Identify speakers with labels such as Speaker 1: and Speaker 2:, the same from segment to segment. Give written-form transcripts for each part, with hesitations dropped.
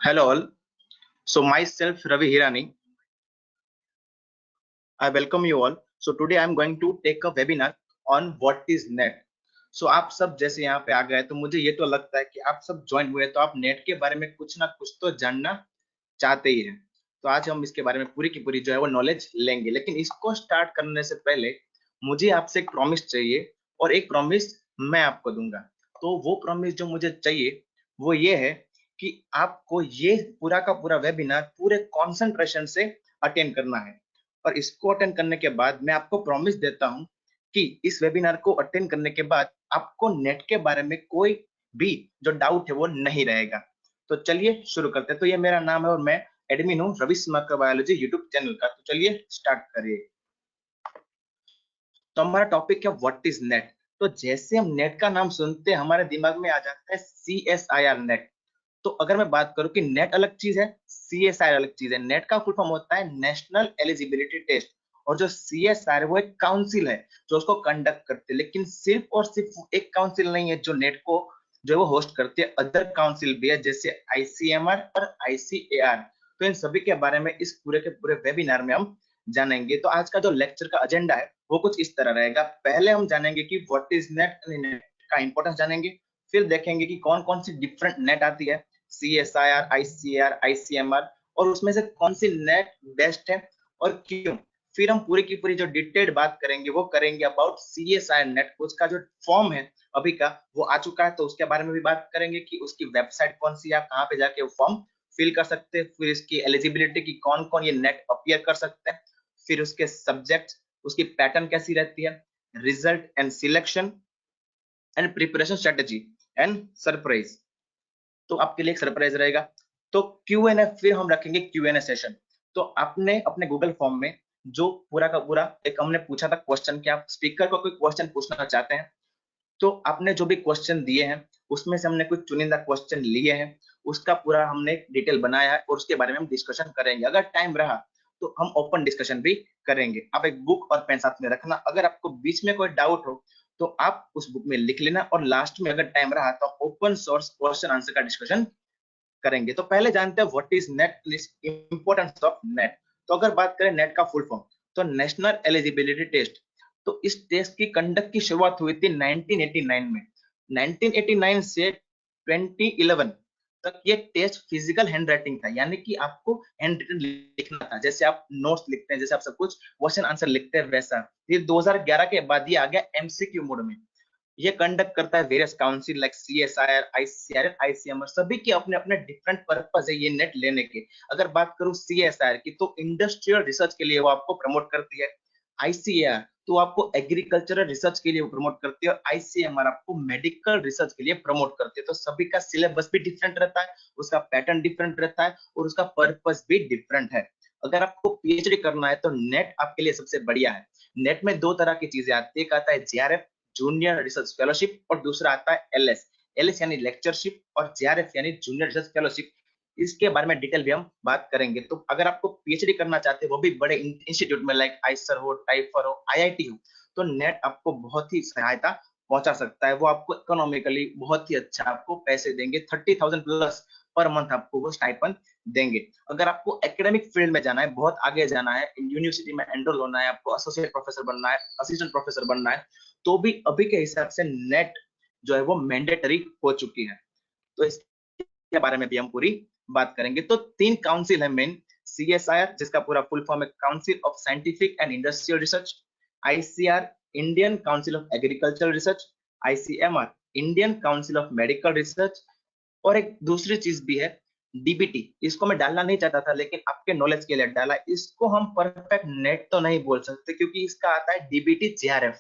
Speaker 1: Hello all. So myself Ravi Hirani. I welcome you all. So today I'm going to take a webinar on what is net. So आप सब जैसे यहाँ पे आ गए तो मुझे ये तो लगता है कि आप सब ज्वाइन हुए तो आप नेट के बारे में कुछ ना कुछ तो जानना चाहते ही हैं। तो आज हम इसके बारे में पूरी की पूरी जो है वो नॉलेज लेंगे, लेकिन इसको स्टार्ट करने से पहले मुझे आपसे एक प्रॉमिस चाहिए और एक प्रॉमिस मैं आपको दूंगा। तो वो प्रॉमिस जो मुझे चाहिए वो ये है कि आपको ये पूरा का पूरा वेबिनार पूरे कॉन्सेंट्रेशन से अटेंड करना है। और इसको अटेंड करने के बाद मैं आपको प्रॉमिस देता हूं कि इस वेबिनार को अटेंड करने के बाद आपको नेट के बारे में कोई भी जो डाउट है वो नहीं रहेगा। तो चलिए शुरू करते हैं। तो ये मेरा नाम है और मैं एडमिन हूँ रवि स्मार्कर बायोलॉजी यूट्यूब चैनल का। तो चलिए स्टार्ट करिए। तो हमारा टॉपिक है व्हाट इज नेट। तो जैसे हम नेट का नाम सुनते हैं हमारे दिमाग में आ जाता है CSIR नेट। तो अगर मैं बात करूं कि नेट अलग चीज है, CSIR अलग चीज है। नेट का फुल फॉर्म होता है नेशनल एलिजिबिलिटी टेस्ट, और जो CSIR है वो एक काउंसिल है जो उसको कंडक्ट करती है। लेकिन सिर्फ और सिर्फ एक काउंसिल नहीं है जो नेट को जो है वो होस्ट करती है, अदर काउंसिल भी है जैसे ICMR और ICAR। तो इन सभी के बारे में इस पूरे के पूरे वेबिनार में हम जानेंगे। तो आज का जो लेक्चर का एजेंडा है वो कुछ इस तरह रहेगा। पहले हम जानेंगे कि व्हाट इज नेट, नेट का इंपॉर्टेंस जानेंगे। फिर देखेंगे कि कौन कौन सी डिफरेंट नेट आती है, CSIR, ICAR, ICMR, और उसमें से कौन सी नेट बेस्ट है और क्यों। फिर हम पूरी की पूरी जो डिटेल्ड बात करेंगे वो करेंगे अबाउट CSIR नेट। उसका जो फॉर्म है अभी का वो आ चुका है, तो उसके बारे में भी बात करेंगे कि उसकी वेबसाइट कौन सी है, आप कहाँ पे जाके वो फॉर्म फिल कर सकते हैं। फिर इसकी एलिजिबिलिटी की कौन कौन ये नेट अपियर कर सकते हैं। फिर उसके सब्जेक्ट, उसकी पैटर्न कैसी रहती है, result and selection and preparation strategy and surprise. तो आपके लिए एक सरप्राइज रहेगा। तो Q&A फिर हम रखेंगे Q&A सेशन। तो आपने अपने गूगल फॉर्म में जो पूरा का पूरा एक हमने पूछा था क्वेश्चन कि आप स्पीकर को कोई क्वेश्चन पूछना चाहते हैं, तो आपने जो भी क्वेश्चन दिए हैं उसमें से हमने कुछ चुनिंदा क्वेश्चन लिए हैं, उसका पूरा हमने डिटेल बनाया है और उसके बारे में हम डिस्कशन करेंगे। अगर टाइम रहा तो हम ओपन डिस्कशन भी करेंगे। आप एक बुक और पेन साथ में रखना, अगर आपको बीच में कोई डाउट हो तो आप उस बुक में लिख लेना, और लास्ट में अगर टाइम रहा तो ओपन सोर्स क्वेश्चन आंसर का डिस्कशन करेंगे। तो पहले जानते हैं what is net, importance of net. तो अगर बात करें नेट का फुल फॉर्म, तो नेशनल एलिजिबिलिटी टेस्ट। तो इस टेस्ट की कंडक्ट की शुरुआत हुई थी 1989 में। 1989 से 2011 तक ये टेस्ट फिजिकल हैंड राइटिंग था, यानी कि आपको हैंड रिटन लिखना था, जैसे आप नोट्स लिखते हैं, जैसे आप सब कुछ क्वेश्चन आंसर लिखते हैं वैसा। फिर 2011 के बाद ये आ गया MCQ मोड में। ये कंडक्ट करता है various council like CSIR, ICAR, ICMR। सभी के अपने अपने डिफरेंट पर्पस है ये नेट लेने के। अगर बात करूं CSIR की तो इंडस्ट्रियल रिसर्च के लिए वो आपको प्रमोट करती है। ICAR तो आपको एग्रीकल्चरल रिसर्च के लिए प्रमोट करती है, और ICMR आपको मेडिकल रिसर्च के लिए प्रमोट करती है। तो सभी का सिलेबस भी डिफरेंट रहता है, उसका पैटर्न डिफरेंट रहता है और उसका पर्पस भी डिफरेंट है। अगर आपको PhD करना है तो नेट आपके लिए सबसे बढ़िया है। नेट में दो तरह की चीजें आती है, एक आता है JRF जूनियर रिसर्च फेलोशिप, और दूसरा आता है LS। LS यानी लेक्चरशिप और JRF यानी जूनियर रिसर्च फेलोशिप। इसके बारे में डिटेल भी हम बात करेंगे। तो अगर आपको PhD करना चाहते हैं वो भी बड़े इंस्टीट्यूट में लाइक आइसर हो, टाइफर हो, IIT हो, तो नेट आपको बहुत ही सहायता पहुंचा सकता है। वो आपको इकोनॉमिकली बहुत ही अच्छा आपको पैसे देंगे, 30,000 प्लस पर मंथ आपको वो स्टाइपन देंगे। अगर आपको एकेडमिक फील्ड में जाना है, बहुत आगे जाना है, यूनिवर्सिटी में एनरोल होना है, आपको एसोसिएट प्रोफेसर बनना है, असिस्टेंट प्रोफेसर बनना है, तो भी अभी के हिसाब से नेट जो है वो मैंडेटरी हो चुकी है। तो इसके बारे में भी हम पूरी बात करेंगे। तो तीन काउंसिल है मेन, CSIR जिसका पूरा फुल फॉर्म है council of scientific and industrial research, ICR Indian council of agricultural research, ICMR Indian council of medical research. और एक दूसरी चीज भी है DBT। इसको मैं डालना नहीं चाहता था लेकिन आपके नॉलेज के लिए डाला। इसको हम परफेक्ट नेट तो नहीं बोल सकते क्योंकि इसका आता है DBT JRF।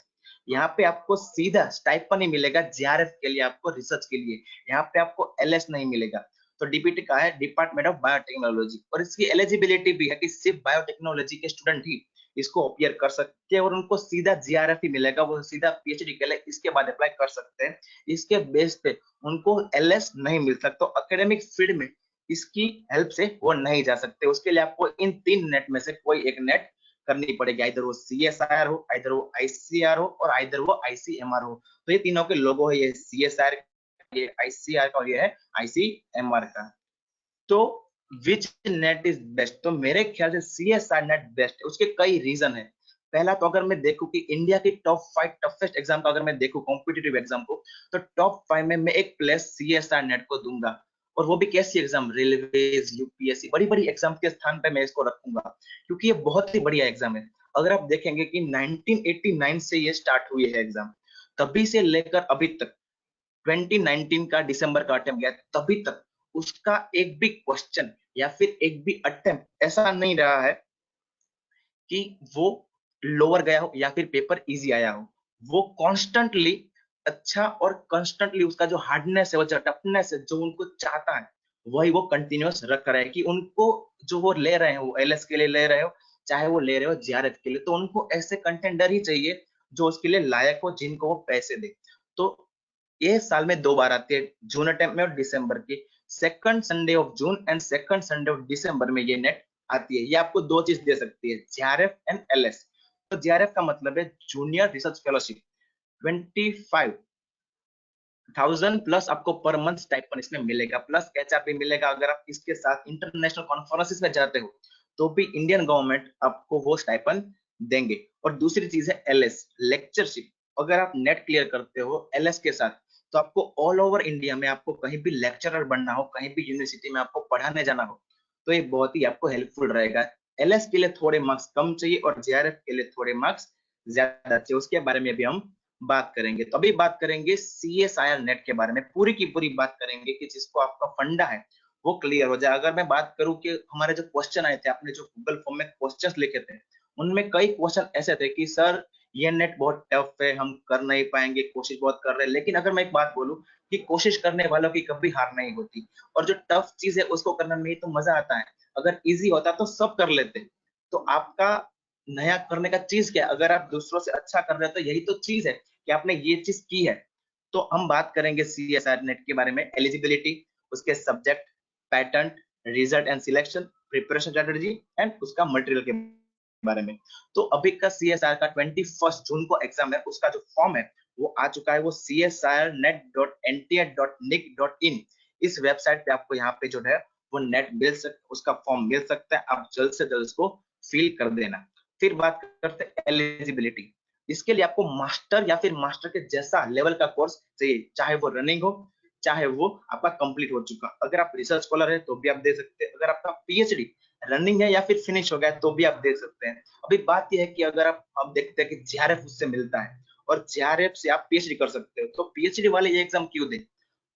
Speaker 1: यहाँ पे आपको सीधा स्टाइपन ही मिलेगा JRF के लिए, आपको रिसर्च के लिए। यहाँ पे आपको LS नहीं मिलेगा। तो DBT का है डिपार्टमेंट ऑफ बायोटेक्नोलॉजी, और इसकी एलिजिबिलिटी भी है कि सिर्फ बायोटेक्नोलॉजी के स्टूडेंट ही इसको अपियर कर सकते हैं, और उनको सीधा JRF ही मिलेगा। वो सीधा PhD के लिए इसके बाद अप्लाई कर सकते हैं। इसके बेस पे उनको LS नहीं मिल सकता। तो एकेडमिक फील्ड में इसकी हेल्प से वो नहीं जा सकते। उसके लिए आपको इन तीन नेट में से कोई एक नेट करनी पड़ेगी, आइदर वो CSIR हो, आइदर वो ICR हो, और आइदर वो ICMR हो। तो ये तीनों के लोगो है, ये CSIR, ये ICR का और ये है ICMR का। तो विच नेट इज बेस्ट? तो मेरे ख्याल से सीएसआर नेट बेस्ट है। उसके कई रीजन है। पहला तो अगर मैं देखूं कि इंडिया की टॉप 5 टफेस्ट एग्जाम का अगर मैं देखूं कॉम्पिटिटिव एग्जाम को, तो टॉप 5 में मैं एक प्लेस सीएसआर नेट को दूंगा। और वो भी कैसी एग्जाम, रेलवेज, यूपीएससी, बड़ी बड़ी एग्जाम के स्थान पे मैं इसको रखूंगा, क्योंकि ये बहुत ही बढ़िया एग्जाम है। अगर आप देखेंगे कि 1989 से ये स्टार्ट हुई है एग्जाम, तभी से लेकर अभी तक 2019 का दिसंबर का अटेम्प्ट गया, तभी तक उसका एक भी क्वेश्चन या फिर एक भी अटेम्प्ट ऐसा नहीं रहा है कि वो लोअर गया हो या फिर पेपर इजी आया हो। वो कॉन्स्टेंटली अच्छा और कॉन्स्टेंटली उसका जो हार्डनेस है, वो जो टफनेस है, जो उनको चाहता है, वही वो कंटिन्यूअस रख रहे हैं कि उनको जो वो ले रहे हैं, वो एलएस के लिए ले रहे हो, चाहे वो ले रहे हो जेआरएफ के लिए, तो उनको ऐसे कंटेंडर ही चाहिए जो उसके लिए लायक हो, जिनको वो पैसे दे। तो ये साल में 2 बार आती है, जून अटेम्प्ट में और दिसंबर की। Second Sunday of June and second Sunday of December में ये नेट आती है। ये आपको दो चीज दे सकती है, जेआरएफ एंड एलएस। तो जेआरएफ का मतलब है जूनियर रिसर्च फेलोशिप, 25,000 प्लस आपको पर मंथ स्टाइपेंड इसमें मिलेगा, प्लस एचआर भी मिलेगा। अगर आप इसके साथ इंटरनेशनल कॉन्फ्रेंसेस में जाते हो, तो भी इंडियन गवर्नमेंट आपको वो स्टाइपेंड देंगे। और दूसरी चीज है एलएस, लेक्चरशिप। अगर आप नेट क्लियर करते हो एलएस के साथ, तो आपको ऑल ओवर इंडिया में आपको कहीं भी लेक्चरर बनना हो, कहीं भी यूनिवर्सिटी में आपको पढ़ाने जाना हो, तो ये बहुत ही आपको हेल्पफुल रहेगा। एलएस के लिए थोड़े मार्क्स कम चाहिए और जेआरएफ के लिए थोड़े मार्क्स ज्यादा चाहिए। उसके बारे में भी हम बात करेंगे। तो अभी बात करेंगे सीएसआईआर नेट के बारे में, पूरी की पूरी बात करेंगे कि जिसको आपका फंडा है वो क्लियर हो जाए। अगर मैं बात करूं कि हमारे जो क्वेश्चन आए थे, आपने जो गूगल फॉर्म में क्वेश्चंस लिखे थे, उनमें कई क्वेश्चन ऐसे थे कि सर ये नेट बहुत टफ है, हम कर नहीं पाएंगे, कोशिश बहुत कर रहे हैं। लेकिन अगर मैं एक बात बोलूं कि कोशिश करने वालों की कभी हार नहीं होती, और जो टफ चीज है उसको करने में तो मजा आता है। अगर इजी होता तो सब कर लेते। तो आपका नया करने का चीज क्या है? अगर आप दूसरों से अच्छा कर रहे हो, तो यही तो चीज है कि आपने ये चीज की है। तो हम बात करेंगे सीएसआर नेट के बारे में, एलिजिबिलिटी, उसके subject, pattern, result and selection, preparation strategy and उसका मटेरियल के बारे में। तो अभी का सीएसआर का 21 जून को एग्जाम है, उसका जो फॉर्म है वो आ चुका है। वो csirnet.nta.nic.in, इस वेबसाइट पे आपको यहाँ पे जो है वो नेट मिल सकता, उसका फॉर्म मिल सकता है। आप जल्द से जल्द उसको फिल कर देना। फिर बात करते हैं एलिजिबिलिटी। इसके लिए आपको मास्टर या फिर मास्टर के जैसा लेवल का कोर्स चाहिए, चाहे वो रनिंग हो, चाहे वो आपका कंप्लीट हो चुका। अगर आप रिसर्च स्कॉलर है तो भी आप दे सकते हैं। अगर आपका पीएचडी रनिंग है या फिर फिनिश हो गया तो भी आप दे सकते हैं। अभी बात यह है कि अगर आप देखते हैं कि जेआरएफ उससे मिलता है और जेआरएफ से आप पीएचडी कर सकते हो, तो पीएचडी वाले ये एग्जाम क्यों दें?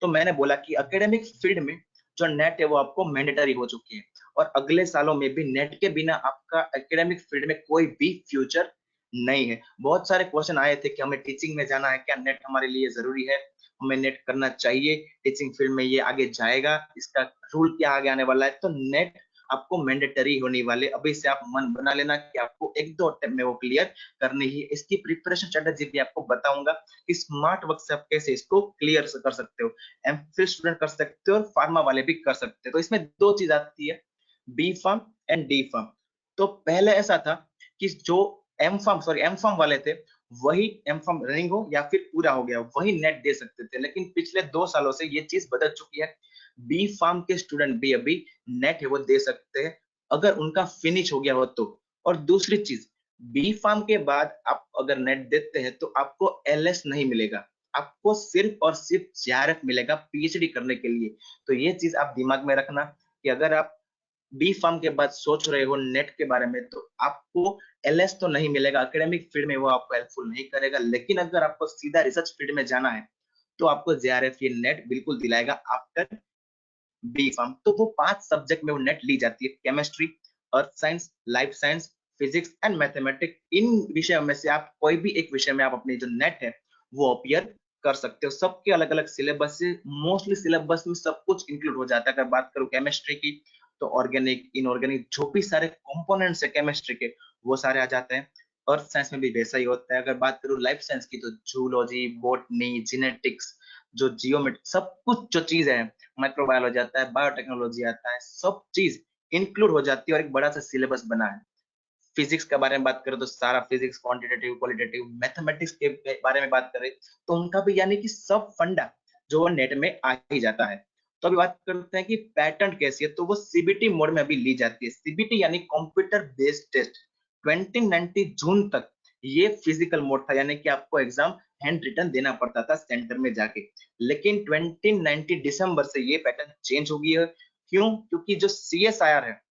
Speaker 1: तो मैंने बोला कि एकेडमिक फील्ड में जो नेट है वो आपको मैंडेटरी हो चुकी है, और अगले सालों में भी नेट के बिना आपका एकेडमिक फील्ड में कोई भी फ्यूचर नहीं है। बहुत सारे क्वेश्चन आए थे कि हमें टीचिंग में जाना है, क्या नेट हमारे लिए जरूरी है, हमें नेट करना चाहिए, टीचिंग फील्ड में ये आगे जाएगा, इसका रूल क्या आगे आने वाला है? तो नेट आपको मैंडेटरी होने वाले, अभी से आप मन बना लेना कि आपको एक दो अटेम्प्ट में वो क्लियर करनी ही। इसकी प्रिपरेशन स्ट्रेटेजी भी आपको बताऊंगा कि स्मार्ट वर्क से आप कैसे इसको क्लियर कर सकते हो। एमफिल स्टूडेंट कर सकते हो और फार्मा वाले भी कर सकते हो। तो इसमें दो चीज आती है, B form and D form. तो पहले ऐसा था कि जो एम फार्म वाले थे, वही एम फार्म रनिंग हो या फिर पूरा हो गया वही नेट दे सकते थे। लेकिन पिछले 2 सालों से ये चीज बदल चुकी है। बी फार्म के स्टूडेंट भी अभी नेट है वो दे सकते हैं, अगर उनका फिनिश हो गया हो तो। और दूसरी चीज, बी फार्म के बाद आप अगर नेट देते हैं तो आपको एलएस नहीं मिलेगा, आपको सिर्फ और सिर्फ जेआरएफ मिलेगा पीएचडी करने के लिए। तो ये चीज आप दिमाग में रखना कि अगर आप बी फार्म के बाद सोच रहे हो नेट के बारे में, तो आपको एलएस तो नहीं मिलेगा, एकेडमिक फील्ड में वो आपको हेल्पफुल नहीं करेगा। लेकिन अगर आपको सीधा रिसर्च फील्ड में जाना है, तो आपको जेआरएफ ये नेट बिल्कुल दिलाएगा आफ्टर बी फार्म। तो वो 5 सब्जेक्ट में वो नेट ली जाती है, chemistry, earth science, life science, physics and mathematics. इन विषयों में से आप कोई भी एक विषय में आप अपनी जो नेट है वो अपियर कर सकते हो। सबके अलग अलग सिलेबस से, मोस्टली सिलेबस में सब कुछ इंक्लूड हो जाता है। अगर बात करूं केमिस्ट्री की, तो ऑर्गेनिक, इनऑर्गेनिक, जो भी सारे कंपोनेंट्स है केमिस्ट्री के, वो सारे आ जाते हैं। अर्थ साइंस में भी वैसा ही होता है। अगर बात करूं लाइफ साइंस की, तो जूलॉजी, बॉटनी, जेनेटिक्स, जो जियोमेट्री, सब कुछ जो चीज है, माइक्रोबायोलॉजी आता है, बायोटेक्नोलॉजी आता है, सब चीज इंक्लूड हो जाती है और एक बड़ा सा सिलेबस बना है। फिजिक्स के बारे में बात करें तो सारा फिजिक्स, क्वांटिटेटिव, क्वालिटेटिव, मैथमेटिक्स के बारे में बात करें तो उनका भी, यानी कि सब फंडा जो नेट में आ ही जाता है। तो अभी बात करते हैं कि पैटर्न कैसी है, तो वो सीबीटी मोड में अभी ली जाती है। सीबीटी यानी कंप्यूटर बेस्ड टेस्ट। 2019 जून तक ये फिजिकल मोड था, यानी कि आपको एग्जाम हैंड रिटन देना पड़ता था सेंटर में जाके। लेकिन 2019 दिसंबर से ये पैटर्न चेंज हो गई है। क्यों? क्योंकि जो सीएसआईआर है,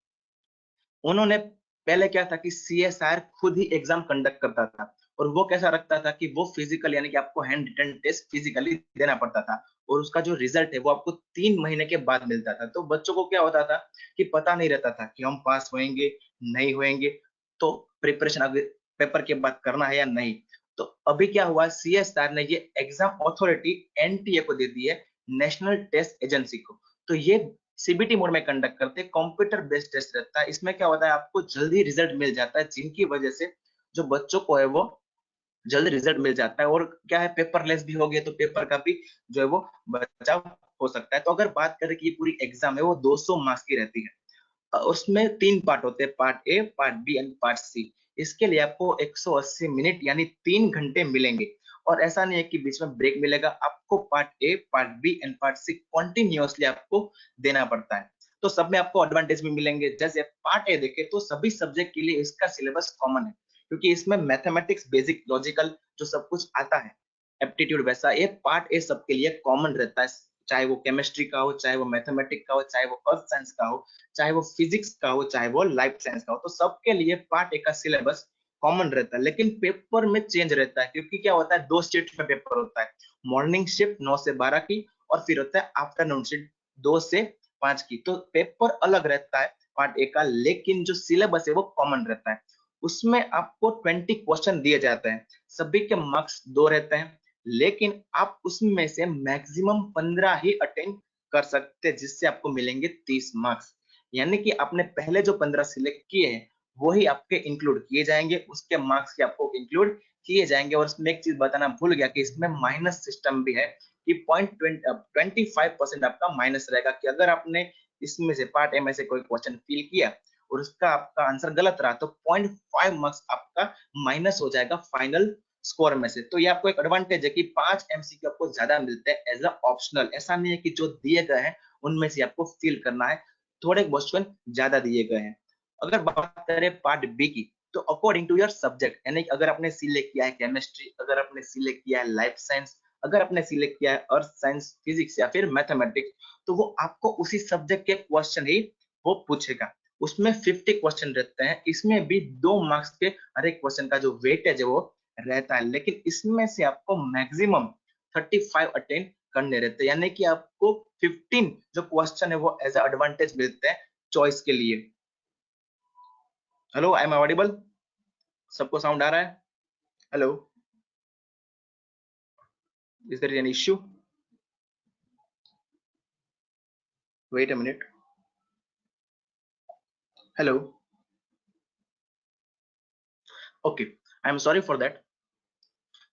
Speaker 1: उन्होंने पहले क्या था कि सीएसआईआर खुद ही एग्जाम कंडक्ट करता था, और वो कैसा रखता था कि वो फिजिकल यानी कि आपको हैंड रिटन टेस्ट फिजिकली देना पड़ता था, और उसका जो रिजल्ट है वो आपको 3 महीने के बाद मिलता था। तो बच्चों को क्या होता था कि पता नहीं रहता था कि हम पास होंगे नहीं होंगे, तो प्रिपरेशन अगर पेपर के बाद करना है या नहीं। तो अभी क्या हुआ, सीएसआर ने ये एग्जाम अथॉरिटी एनटीए को दे दी है, नेशनल टेस्ट एजेंसी को। तो ये सीबीटी मोड में कंडक्ट करते हैं, कंप्यूटर बेस्ड टेस्ट रहता है। इसमें क्या होता है, आपको जल्दी रिजल्ट मिल जाता है, जिनकी वजह से जो बच्चों को है वो जल्दी रिजल्ट मिल जाता है। और क्या है, पेपरलेस भी हो गया तो पेपर का भी जो है वो बचाव हो सकता है। तो अगर बात करें कि ये पूरी एग्जाम है वो 200 मार्क्स की रहती है। उसमें 3 पार्ट होते हैं, part A, part B and part C. इसके लिए आपको 180 मिनट यानी 3 घंटे मिलेंगे, और ऐसा नहीं है कि बीच में ब्रेक मिलेगा। आपको part A, part B and part C continuously आपको देना पड़ता है। तो सब में आपको एडवांटेज भी मिलेंगे। जैसे पार्ट ए देखे तो सभी सब्जेक्ट के लिए इसका सिलेबस कॉमन है, क्योंकि इसमें मैथमेटिक्स, बेसिक, लॉजिकल जो सब कुछ आता है, एप्टीट्यूड, वैसा ये पार्ट ए सबके लिए कॉमन रहता है। चाहे वो केमिस्ट्री का हो, चाहे वो मैथमेटिक्स का हो, चाहे वो अर्थ साइंस का हो, चाहे वो फिजिक्स का हो, चाहे वो लाइफ साइंस का हो, तो सबके लिए पार्ट ए का सिलेबस कॉमन रहता है। लेकिन पेपर में चेंज रहता है, क्योंकि क्या होता है, 2 शिफ्ट में पेपर होता है। मॉर्निंग शिफ्ट 9 से 12 की, और फिर होता है आफ्टरनून शिफ्ट 2 से 5 की। तो पेपर अलग रहता है पार्ट ए का, लेकिन जो सिलेबस है वो कॉमन रहता है। उसमें आपको 20 क्वेश्चन दिए जाते हैं, सभी के मार्क्स 2 रहते हैं, लेकिन आप उसमें से मैक्सिमम 15 ही अटेंड कर सकते हैं, जिससे आपको मिलेंगे 30 मार्क्स। यानी कि आपने पहले जो 15 सिलेक्ट किए हैं वही आपके इंक्लूड किए जाएंगे, उसके मार्क्स के आपको इंक्लूड किए जाएंगे। और इसमें एक चीज बताना भूल गया कि इसमें माइनस सिस्टम भी है, कि 25% आपका माइनस रहेगा, कि अगर आपने इसमें से पार्ट ए में से कोई क्वेश्चन फिल किया और उसका आपका आंसर गलत रहा, तो 0.5 मार्क्स आपका माइनस हो जाएगा फाइनल स्कोर में से। तो ये आपको एक एडवांटेज है कि 5 एमसीक्यू आपको ज्यादा मिलते हैं एज अ ऑप्शनल। ऐसा नहीं है कि जो दिए गए हैं उनमें से आपको फिल करना है, थोड़े क्वेश्चन ज्यादा दिए गए हैं। अगर बात करें पार्ट बी की, तो अकॉर्डिंग टू योर सब्जेक्ट, यानी अगर आपने सिलेक्ट किया है केमिस्ट्री, अगर आपने सिलेक्ट किया है लाइफ साइंस, अगर आपने सिलेक्ट किया है अर्थ साइंस, फिजिक्स या फिर मैथमेटिक्स, तो वो आपको उसी सब्जेक्ट के क्वेश्चन ही वो पूछेगा। उसमें 50 क्वेश्चन रहते हैं, इसमें भी 2 मार्क्स के हर एक क्वेश्चन का जो वेटेज है वो रहता है। लेकिन इसमें से आपको मैक्सिमम 35 अटेंड करने रहते हैं, यानी कि आपको 15 जो क्वेश्चन है वो एज एडवांटेज मिलते हैं चॉइस के लिए। Hello, I am audible? सबको साउंड आ रहा है? Hello, is there an issue? Wait a minute. Hello, okay, I am sorry for that.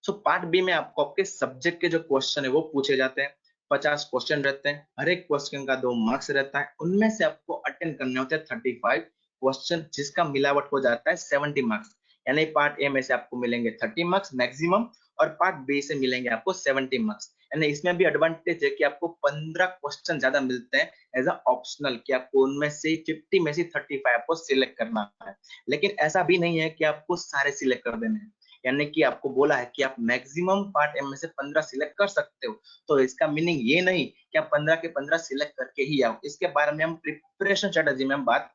Speaker 1: So part B में आपको आपके सब्जेक्ट के जो क्वेश्चन है वो पूछे जाते हैं। 50 क्वेश्चन रहते हैं, हर एक क्वेश्चन का 2 मार्क्स रहता है, उनमें से आपको अटेंड करने होते हैं 35 क्वेश्चन, जिसका मिलावट हो जाता है 70 मार्क्स। यानी पार्ट ए में से आपको मिलेंगे 30 मार्क्स मैक्सिमम, और पार्ट बी से मिलेंगे आपको 70 मार्क्स। यानी इसमें भी एडवांटेज है कि आपको 15 क्वेश्चन ज्यादा मिलते हैं एज अ ऑप्शनल, कि आपको उनमें से 50 में से 35 आपको सिलेक्ट करना है। लेकिन ऐसा भी नहीं है कि आपको सारे सिलेक्ट कर देने हैं, यानी कि आपको बोला है कि आप मैक्सिमम पार्ट एम में से 15 सिलेक्ट कर सकते हो। तो इसका मीनिंग ये नहीं कि आप 15 के 15 सिलेक्ट करके ही आओ। इसके बारे में हम प्रिपरेशन स्ट्रेटेजी में हम बात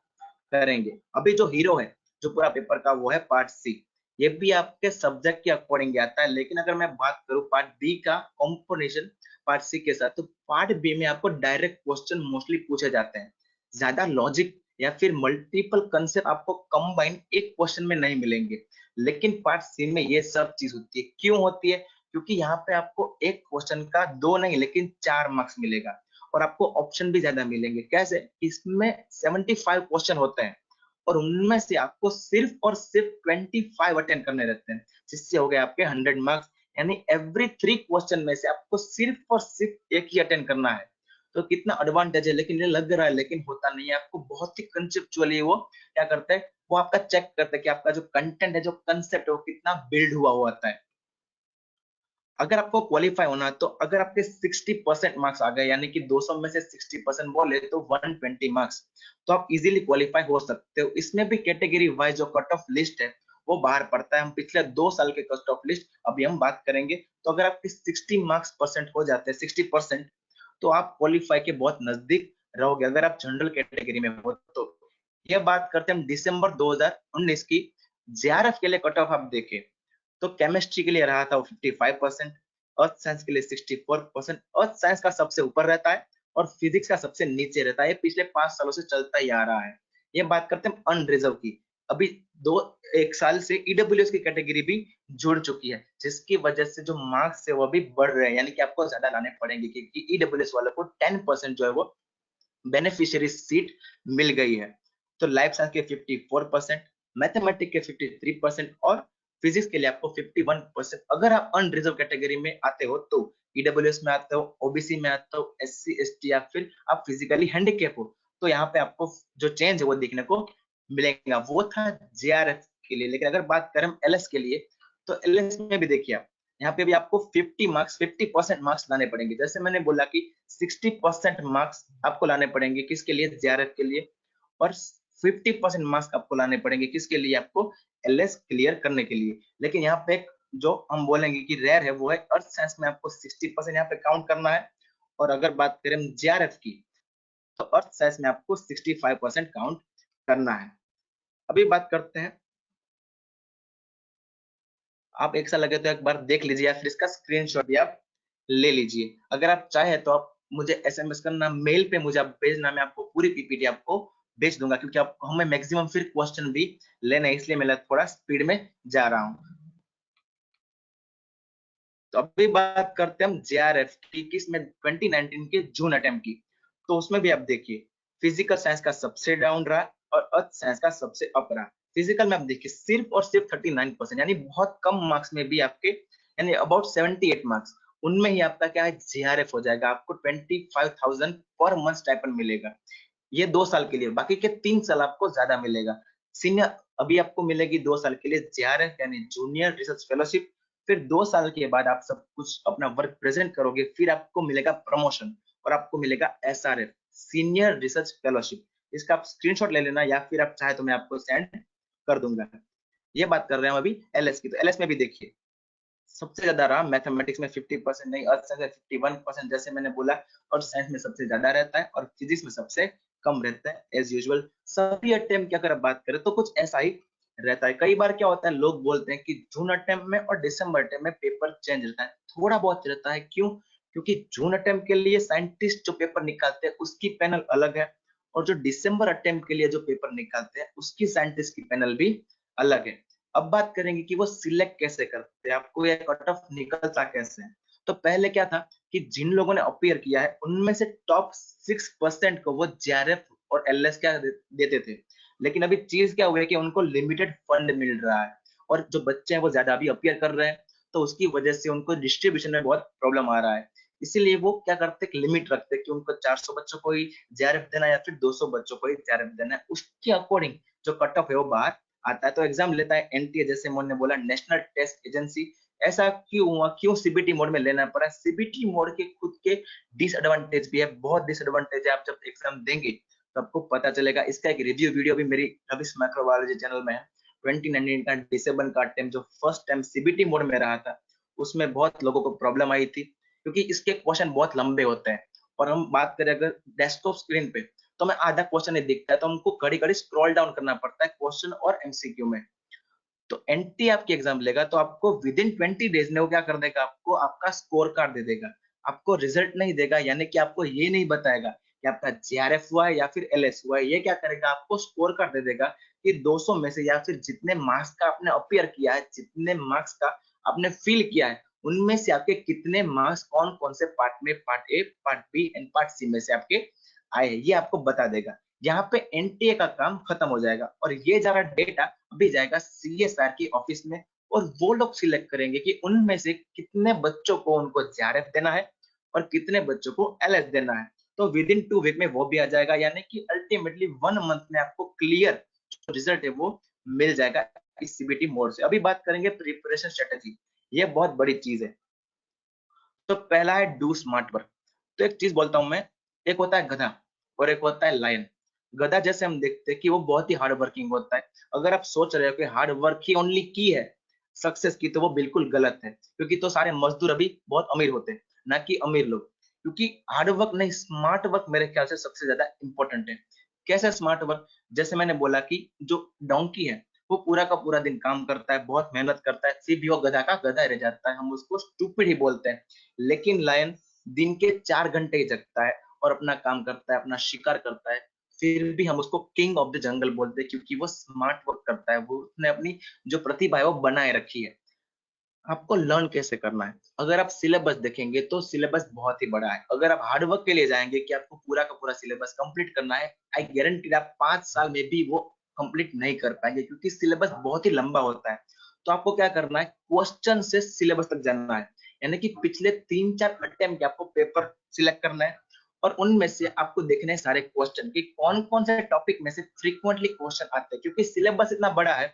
Speaker 1: करेंगे। अभी जो हीरो है जो पूरा पेपर का, वो है पार्ट सी। ये भी आपके सब्जेक्ट के अकॉर्डिंग आता है, लेकिन अगर मैं बात करूं पार्ट बी का कॉम्बिनेशन पार्ट सी के साथ, तो पार्ट बी में आपको डायरेक्ट क्वेश्चन मोस्टली पूछे जाते हैं, ज्यादा लॉजिक या फिर मल्टीपल कंसेप्ट आपको कंबाइन एक क्वेश्चन में नहीं मिलेंगे। लेकिन पार्ट सी में ये सब चीज होती है। क्यों होती है? क्योंकि यहाँ पे आपको एक क्वेश्चन का 2 नहीं लेकिन 4 मार्क्स मिलेगा, और आपको ऑप्शन भी ज्यादा मिलेंगे। कैसे? इसमें 75 क्वेश्चन होते हैं, और उनमें से आपको सिर्फ और सिर्फ 25 अटेंड करने रहते हैं, जिससे हो गए आपके 100 मार्क्स। यानी एवरी 3 क्वेश्चन में से आपको सिर्फ और सिर्फ एक ही अटेंड करना है। तो कितना एडवांटेज है, लेकिन ये लग रहा है लेकिन होता नहीं है। आपको बहुत ही कंसेप्चुअली वो क्या करते हैं, वो आपका चेक करते हैं कि आपका जो कंटेंट है, जो कंसेप्ट है, वो कितना बिल्ड हुआ होता है। अगर आपको क्वालिफाई होना है तो अगर आपके 60% मार्क्स आ गए, यानी कि 200 में से 60% बोले तो 120 मार्क्स, तो आप इजीली क्वालिफाई हो सकते हो। इसमें भी कैटेगरी वाइज जो कट ऑफ लिस्ट है वो बाहर पड़ता है। हम पिछले 2 साल के कट ऑफ लिस्ट अभी हम बात करेंगे। तो अगर आपके 60 मार्क्स परसेंट हो जाते हैं, 60%, तो आप क्वालिफाई के बहुत नजदीक रहोगे अगर आप जनरल कैटेगरी में हो तो। यह बात करते हैं हम दिसंबर 2019 की। जेआरएफ के लिए कट ऑफ आप देखें तो केमिस्ट्री के लिए रहा था वो 55%, अर्थ साइंस के लिए 64%। अर्थ साइंस का सबसे ऊपर रहता है और फिजिक्स का सबसे नीचे रहता है। ये पिछले 5 सालों से चलता ही आ रहा है। ये बात करते हैं अनरिजर्व की। अभी दो एक साल से ईडब्ल्यूएस की कैटेगरी भी जुड़ चुकी है, जिसकी वजह से जो मार्क्स है वो भी बढ़ रहे हैं, यानी कि आपको ज्यादा लाने पड़ेंगे क्योंकि ईडब्ल्यूएस वालों को 10% जो है वो बेनिफिशियरी सीट मिल गई है। तो लाइफ साइंस के 54%, मैथमेटिक्स के 53% और फिजिक्स के लिए आपको 51%। अगर आप अनरिजर्व कैटेगरी में आते हो तो ईडब्ल्यूएस में आते हो, ओबीसी में आते हो, एससी एसटी या फिर आप फिजिकली हैंडीकैप हो, तो यहाँ पे आपको जो चेंज है वो देखने को मिलेगा। वो था जेआरएफ के लिए। लेकिन अगर बात करें हम एलएस के लिए, तो एलएस में भी देखिए आप, यहाँ पे भी आपको 50% मार्क्स लाने पड़ेंगे। जैसे मैंने बोला कि 60% मार्क्स आपको लाने पड़ेंगे किसके लिए, जेआरएफ के लिए, और 50% मार्क्स आपको लाने पड़ेंगे किसके लिए, आपको एलएस क्लियर करने के लिए। लेकिन यहाँ पे जो हम बोलेंगे कि रेयर है वो है अर्थ साइंस में आपको 60% यहाँ पे काउंट करना है। और अगर बात करें जेआरएफ की, तो अर्थ साइंस में आपको 65% काउंट करना है। अभी बात करते हैं, आप एक साल लगे तो एक बार देख लीजिए या फिर इसका स्क्रीनशॉट भी आप ले लीजिए। अगर आप चाहे तो आप मुझे एसएमएस करना, मेल पे मुझे आप भेजना, मैं आपको पूरी पीपीटी आपको भेज दूंगा, क्योंकि आप हमें मैक्सिमम फिर क्वेश्चन भी लेना है, इसलिए मैं थोड़ा स्पीड में जा रहा हूँ। तो अभी बात करते हैं हम जेआरएफ की, किसमें 2019 के जून अटेम्प्ट की। तो उसमें भी आप देखिए, फिजिकल साइंस का सबसे डाउन रहा और अर्थ साइंस का सबसे अप रहा। फिजिकल में आप देखिए सिर्फ और सिर्फ 39%, यानी बहुत कम मार्क्स में भी आपके, यानी अबाउट 78 मार्क्स, उनमें ही आपका क्या है, जेआरएफ हो जाएगा। आपको 25,000 पर मंथ स्टाइपेंड मिलेगा, ये 2 साल के लिए। बाकी के 3 साल आपको ज्यादा मिलेगा। सीनियर अभी आपको मिलेगी 2 साल के लिए जेआरएफ यानी जूनियर रिसर्च फेलोशिप। फिर 2 साल के बाद आप सब कुछ अपना वर्क प्रेजेंट करोगे, फिर आपको मिलेगा प्रमोशन और आपको मिलेगा एसआरएफ, सीनियर रिसर्च फेलोशिप। इसका आप स्क्रीनशॉट ले लेना या फिर आप चाहे तो मैं आपको सेंड कर दूंगा। ये बात कर रहे हैं हम अभी एलएस की। तो एलएस में भी देखिए सबसे ज्यादा रहा मैथमेटिक्स में 50%, नहीं अर्थ साइंस में 51%, जैसे मैंने बोला। और साइंस में सबसे ज्यादा रहता है और फिजिक्स में सबसे कम रहता है एज यूजुअल। सभी अटेम्प्ट की अगर आप बात करें तो कुछ ऐसा ही रहता है। कई बार क्या होता है, लोग बोलते हैं कि जून अटेम्प्ट में और दिसंबर अटेम्प्ट में पेपर चेंज रहता है। थोड़ा बहुत रहता है, क्यों? क्योंकि जून अटेम्प्ट के लिए साइंटिस्ट जो पेपर निकालते हैं उसकी पैनल अलग है, और जो दिसंबर अटेम्प्ट के लिए जो पेपर निकालते हैं उसकी साइंटिस्ट की पैनल भी अलग है। अब बात करेंगे कि वो सिलेक्ट कैसे करते हैं, आपको ये कट ऑफ निकलता कैसे है। तो पहले क्या था कि जिन लोगों ने अपीयर किया है उनमें से टॉप 6% को वो जेआरएफ और एलएस क्या देते थे। लेकिन अभी चीज क्या हुई है कि उनको लिमिटेड फंड मिल रहा है, और जो बच्चे हैं वो ज्यादा अभी अपीयर कर रहे हैं, तो उसकी वजह से उनको डिस्ट्रीब्यूशन में बहुत प्रॉब्लम आ रहा है। इसीलिए वो क्या करते हैं, लिमिट रखते हैं कि उनको 400 बच्चों को ही जेआरएफ देना है या फिर 200 बच्चों को ही जेआरएफ देना है। उसके अकॉर्डिंग जो कट ऑफ है वो बाहर आता है। तो एग्जाम लेता है एनटीए, जैसे मैंने बोला नेशनल टेस्ट एजेंसी। ऐसा क्यों हुआ, क्यों सीबीटी मोड में लेना पड़ा? सीबीटी मोड के खुद के डिसएडवांटेज भी है, बहुत डिसएडवांटेज है। आप जब एग्जाम देंगे तो आपको पता चलेगा। इसका एक रिव्यू वीडियो भी मेरी रविश माइक्रोबायोलॉजी चैनल में है। 2019 का डिसेबल का टाइम जो फर्स्ट टाइम सीबीटी मोड में रहा था, उसमें बहुत लोगों को प्रॉब्लम आई थी, क्योंकि इसके क्वेश्चन बहुत लंबे होते हैं। और हम बात करें अगर डेस्कटॉप स्क्रीन पे, तो हमें आधा क्वेश्चन नहीं दिखता है, तो हमको घड़ी घड़ी स्क्रॉल डाउन करना पड़ता है क्वेश्चन और एमसीक्यू में। तो एनटी आपकी एग्जाम लेगा तो आपको विद इन 20 डेज में वो क्या कर देगा, आपको आपका स्कोर कार्ड दे देगा। आपको रिजल्ट नहीं देगा, यानी कि आपको ये नहीं बताएगा कि आपका जेआरएफ हुआ है या फिर एलएस हुआ है। ये क्या करेगा, आपको स्कोर कार्ड दे देगा कि 200 में से या फिर जितने मार्क्स का आपने अपियर किया है, जितने मार्क्स का आपने फिल किया है, उनमें से आपके कितने मार्क्स कौन कौन से पार्ट में, part A, part B and part C में से आपके आए, ये आपको बता देगा। यहाँ पे एनटीए का काम खत्म हो जाएगा और ये जरा डेटा अभी जाएगा सीएसआर की ऑफिस में, और वो लोग सिलेक्ट करेंगे कि उनमें से कितने बच्चों को उनको जेआरएफ देना है और कितने बच्चों को एलएस देना है। तो विद इन 2 वीक में वो भी आ जाएगा, यानी कि अल्टीमेटली 1 मंथ में आपको क्लियर जो रिजल्ट है वो मिल जाएगा इस सीबीटी मोड से। अभी बात करेंगे प्रिपरेशन स्ट्रेटेजी। ये बहुत बड़ी चीज है। तो पहला है डू स्मार्ट वर्क। तो एक चीज बोलता हूं मैं, एक होता है गधा और एक होता है लायन। गधा जैसे हम देखते हैं कि वो बहुत ही हार्ड वर्किंग होता है। अगर आप सोच रहे हो कि हार्ड वर्क ही ओनली की है सक्सेस की, तो वो बिल्कुल गलत है, क्योंकि तो सारे मजदूर अभी बहुत अमीर होते हैं, ना कि अमीर लोग। क्योंकि हार्ड वर्क नहीं, स्मार्ट वर्क मेरे ख्याल से सबसे ज्यादा इंपॉर्टेंट है। कैसे स्मार्ट वर्क? जैसे मैंने बोला कि जो डोंकी है वो पूरा का पूरा दिन काम करता है, बहुत मेहनत करता है, फिर भी वो गधा का गधा रह जाता है, हम उसको स्टूपिड ही बोलते हैं। लेकिन लायन दिन के 4 घंटे ही जगता है और अपना काम करता है, अपना शिकार करता है, फिर भी हम उसको किंग ऑफ द जंगल बोलते हैं, क्योंकि वो स्मार्ट वर्क करता है, वो उसने अपनी जो प्रतिभा है वो बनाए रखी है। आपको लर्न कैसे करना है? अगर आप सिलेबस देखेंगे तो सिलेबस बहुत ही बड़ा है। अगर आप हार्ड वर्क के लिए जाएंगे कि आपको पूरा का पूरा सिलेबस कंप्लीट करना है, आई गारंटी आप 5 साल में भी वो कंप्लीट नहीं कर पाएंगे, क्योंकि सिलेबस बहुत ही लंबा होता है। तो आपको क्या करना है, क्वेश्चन से सिलेबस तक जाना है, यानी कि पिछले 3-4 अटेम्प्ट के आपको पेपर सिलेक्ट करना है, और उनमें से आपको देखने हैं सारे क्वेश्चन कि कौन कौन से टॉपिक में से फ्रीक्वेंटली क्वेश्चन आते हैं, क्योंकि सिलेबस इतना बड़ा है